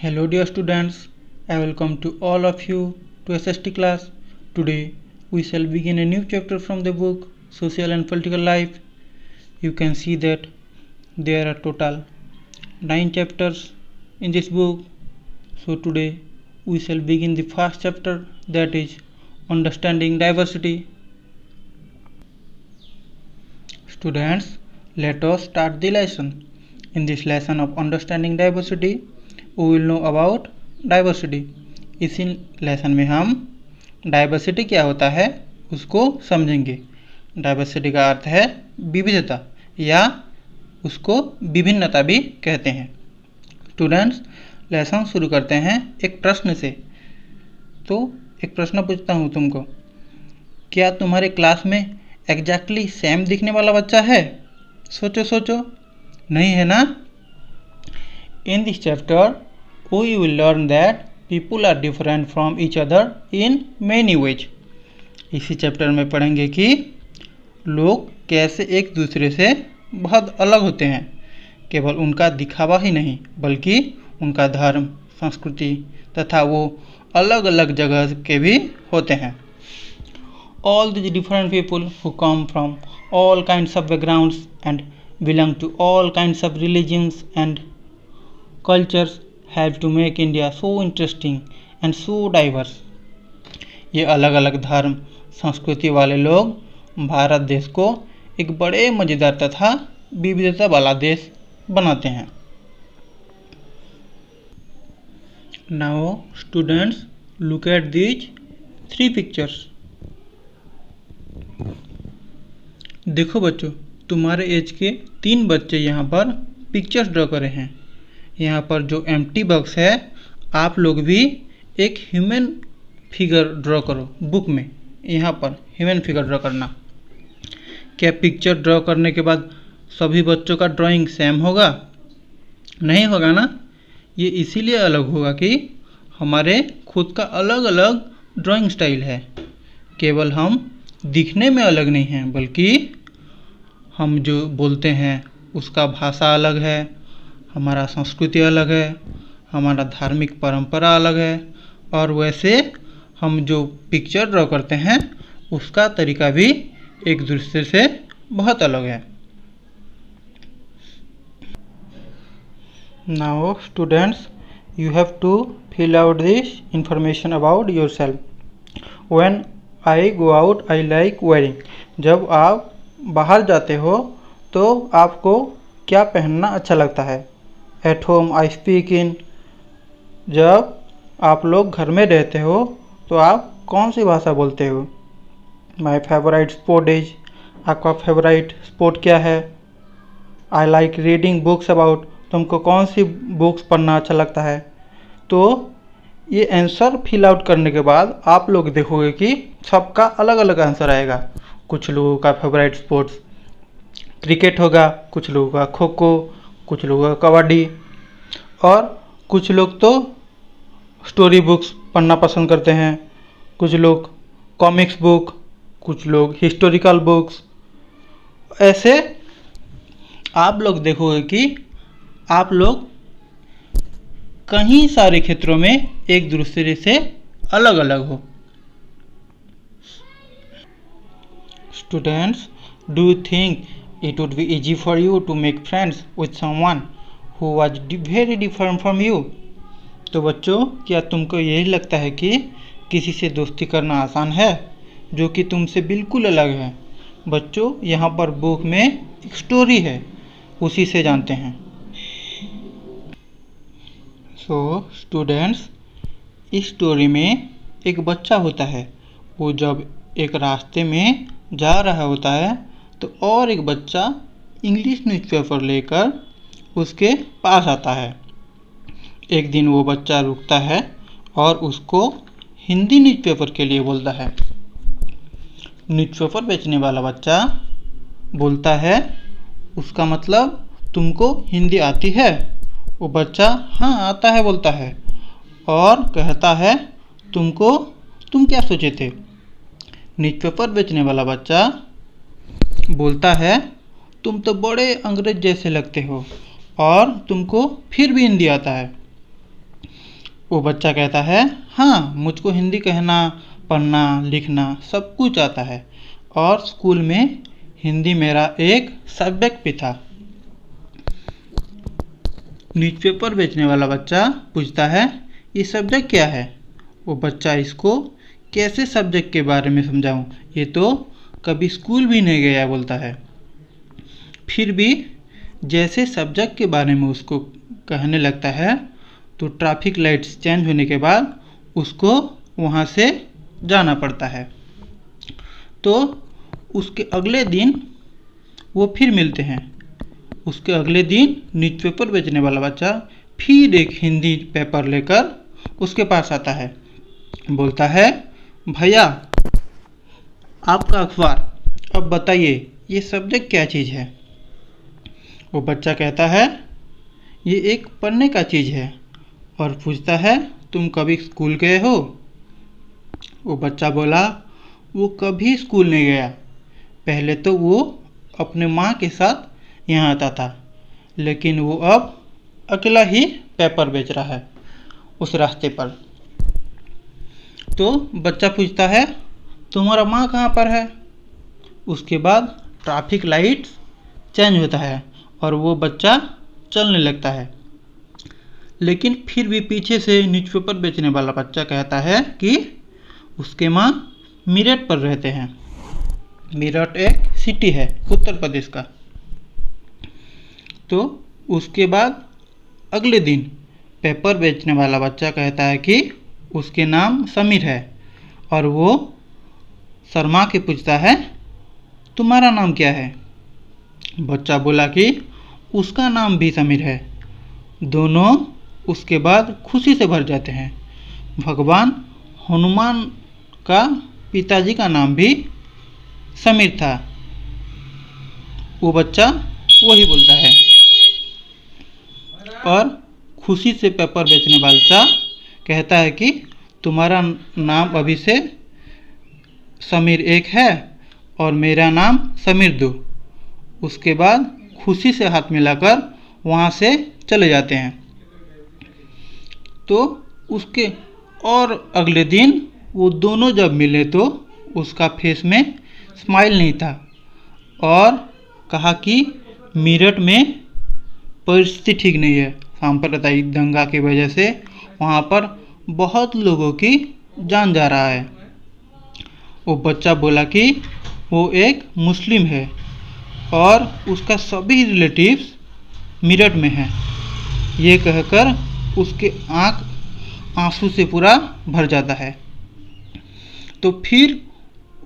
Hello dear students, I welcome to all of you to SST class. Today we shall begin a new chapter from the book Social and Political Life. You can see that there are total 9 chapters in this book. So today we shall begin the first chapter, that is Understanding Diversity. Students, let us start the lesson. In this lesson of Understanding Diversity, we will know about diversity. इसी lesson में हम diversity क्या होता है उसको समझेंगे. Diversity का अर्थ है विविधता या उसको विभिन्नता भी कहते हैं. स्टूडेंट्स, लेसन शुरू करते हैं एक प्रश्न से. तो एक प्रश्न पूछता हूँ तुमको, क्या तुम्हारे क्लास में एग्जैक्टली सेम दिखने वाला बच्चा है? सोचो सोचो, नहीं है ना? In this chapter we will learn that people are different from each other in many ways. इसी चैप्टर में पढ़ेंगे कि लोग कैसे एक दूसरे से बहुत अलग होते हैं. केवल उनका दिखावा ही नहीं बल्कि उनका धर्म, संस्कृति तथा वो अलग अलग जगह के भी होते हैं. All these different people who come from all kinds of backgrounds and belong to all kinds of religions and cultures have to make India so interesting and so diverse. ये अलग अलग धर्म संस्कृति वाले लोग भारत देश को एक बड़े मज़ेदार तथा विविधता वाला देश बनाते हैं. Now students, look at these 3 pictures. देखो बच्चों, तुम्हारे एज के 3 बच्चे यहाँ पर पिक्चर्स ड्रॉ करे हैं. यहाँ पर जो एम्प्टी बॉक्स है, आप लोग भी एक ह्यूमन फिगर ड्रॉ करो बुक में. यहाँ पर ह्यूमन फिगर ड्रॉ करना. क्या पिक्चर ड्रॉ करने के बाद सभी बच्चों का ड्राइंग सेम होगा? नहीं होगा ना. ये इसीलिए अलग होगा कि हमारे खुद का अलग अलग ड्राइंग स्टाइल है. केवल हम दिखने में अलग नहीं हैं बल्कि हम जो बोलते हैं उसका भाषा अलग है, हमारा संस्कृति अलग है, हमारा धार्मिक परंपरा अलग है और वैसे हम जो पिक्चर ड्रॉ करते हैं उसका तरीका भी एक दूसरे से बहुत अलग है. Now students, you have to fill out this information about yourself. When I go out, I like wearing. जब आप बाहर जाते हो तो आपको क्या पहनना अच्छा लगता है? At home I speak in. जब आप लोग घर में रहते हो तो आप कौन सी भाषा बोलते हो? माई फेवराइट स्पोर्ट इज. आपका फेवराइट स्पोर्ट क्या है? I like reading books about. तुमको कौन सी बुक्स पढ़ना अच्छा लगता है? तो ये आंसर फिल आउट करने के बाद आप लोग देखोगे कि सबका अलग अलग आंसर आएगा. कुछ लोगों का फेवराइट स्पोर्ट्स क्रिकेट होगा, कुछ लोगों का खो खो, कुछ लोगों का कबड्डी और कुछ लोग तो स्टोरी बुक्स पढ़ना पसंद करते हैं, कुछ लोग कॉमिक्स बुक, कुछ लोग हिस्टोरिकल बुक्स. ऐसे आप लोग देखोगे कि आप लोग कहीं सारे क्षेत्रों में एक दूसरे से अलग अलग हो. Students, do you think it would be easy for you to make friends with someone who was very different from you? तो बच्चों, क्या तुमको यही लगता है कि किसी से दोस्ती करना आसान है जो कि तुमसे बिल्कुल अलग है? बच्चों, यहाँ पर बुक में एक स्टोरी है, उसी से जानते हैं. सो स्टूडेंट्स, इस स्टोरी में एक बच्चा होता है. वो जब एक रास्ते में जा रहा होता है तो और एक बच्चा इंग्लिश न्यूज़पेपर लेकर उसके पास आता है. एक दिन वो बच्चा रुकता है और उसको हिंदी न्यूज़पेपर के लिए बोलता है. न्यूज़पेपर बेचने वाला बच्चा बोलता है, उसका मतलब तुमको हिंदी आती है? वो बच्चा हाँ आता है बोलता है और कहता है, तुम क्या सोचे थे? न्यूज़पेपर बेचने वाला बच्चा बोलता है, तुम तो बड़े अंग्रेज जैसे लगते हो और तुमको फिर भी हिंदी आता है. वो बच्चा कहता है हाँ, मुझको हिंदी कहना, पढ़ना, लिखना सब कुछ आता है और स्कूल में हिंदी मेरा एक सब्जेक्ट भी था। न्यूज़पेपर बेचने वाला बच्चा पूछता है ये सब्जेक्ट क्या है। वो बच्चा इसको कैसे सब्जेक्ट के बारे में समझाऊं, ये तो कभी स्कूल भी नहीं गया बोलता है। फिर भी जैसे सब्जेक्ट के बारे में उसको कहने लगता है तो ट्रैफिक लाइट्स चेंज होने के बाद उसको वहाँ से जाना पड़ता है। तो उसके अगले दिन वो फिर मिलते हैं। उसके अगले दिन न्यूज़पेपर बेचने वाला बच्चा फिर एक हिंदी पेपर लेकर उसके पास आता है। बोलता है भैया, आपका अखबार, अब बताइए ये सब्जेक्ट क्या चीज़ है। वो बच्चा कहता है ये एक पढ़ने का चीज़ है और पूछता है तुम कभी स्कूल गए हो। वो बच्चा बोला वो कभी स्कूल नहीं गया, पहले तो वो अपने माँ के साथ यहाँ आता था, लेकिन वो अब अकेला ही पेपर बेच रहा है उस रास्ते पर। तो बच्चा पूछता है तुम्हारा माँ कहाँ पर है। उसके बाद ट्रैफिक लाइट चेंज होता है और वो बच्चा चलने लगता है, लेकिन फिर भी पीछे से न्यूज़पेपर बेचने वाला बच्चा कहता है कि उसके माँ मेरठ पर रहते हैं। मेरठ एक सिटी है उत्तर प्रदेश का। तो उसके बाद अगले दिन पेपर बेचने वाला बच्चा कहता है कि उसके नाम समीर है और वो शर्मा के पूछता है तुम्हारा नाम क्या है। बच्चा बोला कि उसका नाम भी समीर है। दोनों उसके बाद खुशी से भर जाते हैं। भगवान हनुमान का पिताजी का नाम भी समीर था। वो बच्चा वही बोलता है और खुशी से पेपर बेचने वाला बच्चा कहता है कि तुम्हारा नाम अभी से समीर एक है और मेरा नाम समीर दो। उसके बाद खुशी से हाथ मिलाकर वहाँ से चले जाते हैं। तो उसके और अगले दिन वो दोनों जब मिले तो उसका फेस में स्माइल नहीं था और कहा कि मेरठ में परिस्थिति ठीक नहीं है, सांप्रदायिक दंगा की वजह से वहाँ पर बहुत लोगों की जान जा रहा है। वो बच्चा बोला कि वो एक मुस्लिम है और उसका सभी रिलेटिव्स मेरठ में हैं। ये कहकर उसके आँख आंसू से पूरा भर जाता है। तो फिर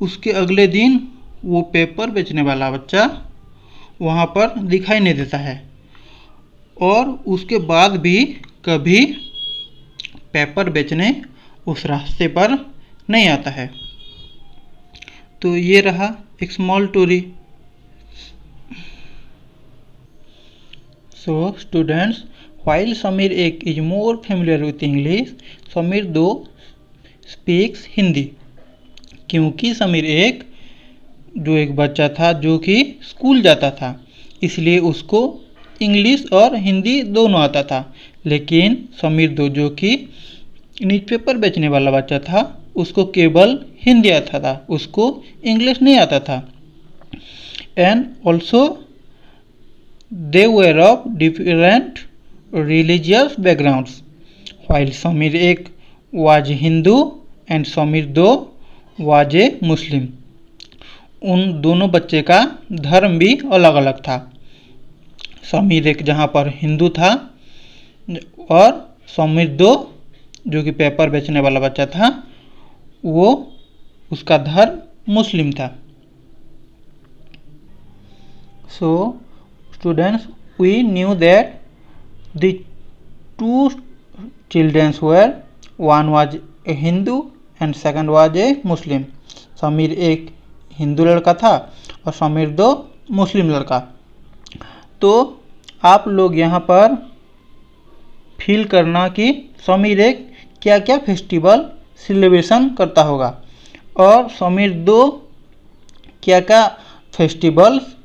उसके अगले दिन वो पेपर बेचने वाला बच्चा वहाँ पर दिखाई नहीं देता है और उसके बाद भी कभी पेपर बेचने उस रास्ते पर नहीं आता है। तो ये रहा एक small story. So students, while Samir ek is more familiar with English, Samir दो speaks हिंदी। क्योंकि समीर एक जो एक बच्चा था जो कि स्कूल जाता था, इसलिए उसको इंग्लिश और हिंदी दोनों आता था। लेकिन समीर दो जो कि न्यूज़पेपर बेचने वाला बच्चा था उसको केवल हिंदी आता था, उसको इंग्लिश नहीं आता था। And also they were of different religious backgrounds. While Samir एक was Hindu and Samir दो was a Muslim. उन दोनों बच्चे का धर्म भी अलग अलग था। समीर एक जहाँ पर हिंदू था और समीर दो जो कि पेपर बेचने वाला बच्चा था वो उसका धर्म मुस्लिम था। So students, we knew that the two children were, one was a Hindu and second was a Muslim. Sameer एक हिंदू लड़का था और समीर दो मुस्लिम लड़का। तो आप लोग यहाँ पर फील करना कि समीर एक क्या क्या फेस्टिवल सेलिब्रेशन करता होगा और समीर दो क्या क्या फेस्टिवल्स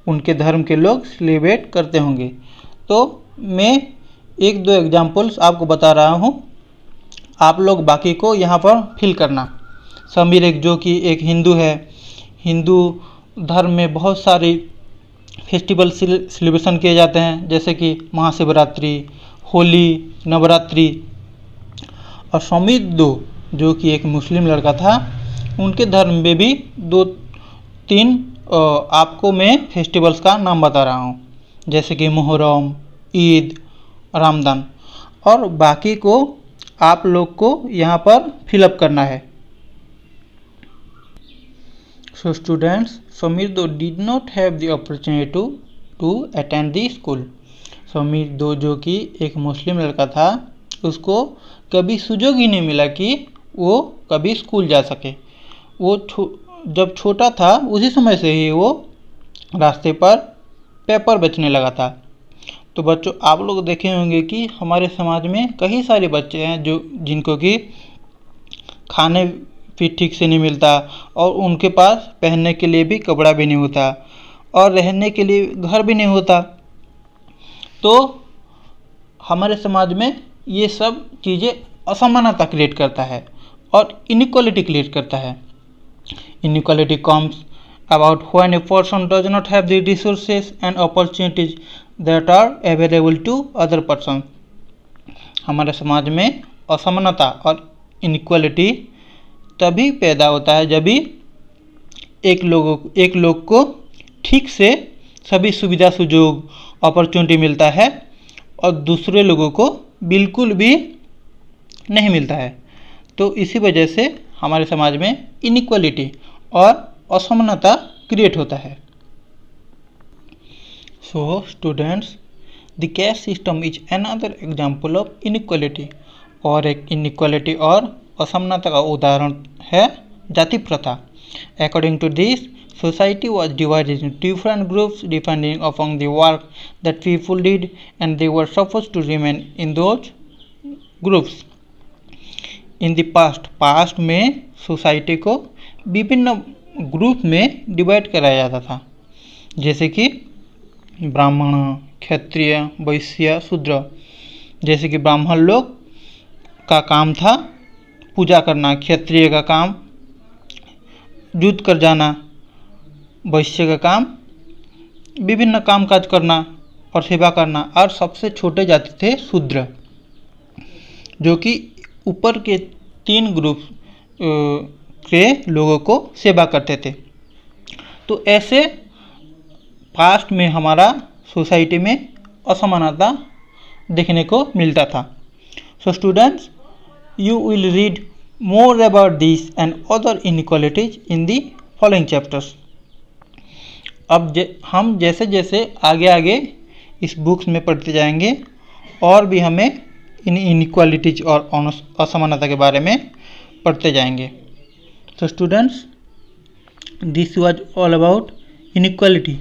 उनके धर्म के लोग सेलिब्रेट करते होंगे। तो मैं एक दो एग्जाम्पल्स आपको बता रहा हूँ आप लोग बाकी को यहाँ पर फिल करना। समीर एक जो कि एक हिंदू है, हिंदू धर्म में बहुत सारी फेस्टिवल सेलिब्रेशन किए जाते हैं, जैसे कि महाशिवरात्रि, होली, नवरात्रि। और समीर दो जो कि एक मुस्लिम लड़का था, उनके धर्म में भी 2-3 आपको मैं फेस्टिवल्स का नाम बता रहा हूँ, जैसे कि मुहर्रम, ईद, रमज़ान। और बाकी को आप लोग को यहाँ पर फिलअप करना है। So students, समीर दो did not have the opportunity to attend the school. Sameer दो जो कि एक मुस्लिम लड़का था, उसको कभी सुযোগ ही नहीं मिला कि वो कभी स्कूल जा सके। वो जब छोटा था उसी समय से ही वो रास्ते पर पेपर बेचने लगा था। तो बच्चों, आप लोग देखे होंगे कि हमारे समाज में कई सारे बच्चे हैं जिनको कि खाने भी ठीक से नहीं मिलता, और उनके पास पहनने के लिए भी कपड़ा भी नहीं होता, और रहने के लिए घर भी नहीं होता। तो हमारे समाज में ये सब चीज़ें असमानता क्रिएट करता है और इनइक्वालिटी क्रिएट करता है। Inequality comes about when a person does not have the resources and opportunities that are available to other person. हमारे समाज में असमानता और इनइक्वालिटी तभी पैदा होता है जब भी एक लोग को ठीक से सभी सुविधा सुयोग अपॉर्चुनिटी मिलता है और दूसरे लोगों को बिल्कुल भी नहीं मिलता है। तो इसी वजह से हमारे समाज में इनइक्वालिटी और असमानता क्रिएट होता है। So students, the caste system is another example of inequality. और एक इनइक्वालिटी और असमानता का उदाहरण है जाति प्रथा। According to this, society was divided into different groups depending upon the work that people did, and they were supposed to remain in those groups. In the past में सोसाइटी को विभिन्न ग्रुप में डिवाइड कराया जाता था, जैसे कि ब्राह्मण, क्षत्रिय, वैश्य, शूद्र। जैसे कि ब्राह्मण लोग का काम था पूजा करना, क्षत्रिय का काम युद्ध कर जाना, वैश्य का काम विभिन्न काम काज करना और सेवा करना, और सबसे छोटे जाति थे शूद्र, जो कि ऊपर के 3 ग्रुप के लोगों को सेवा करते थे। तो ऐसे पास्ट में हमारा सोसाइटी में असमानता देखने को मिलता था। So students, you will read more about this and other inequalities in the following chapters. अब हम जैसे जैसे आगे इस बुक्स में पढ़ते जाएंगे और भी हमें इन इनइक्वालिटीज और असमानता के बारे में पढ़ते जाएंगे। So students, this was all about inequality.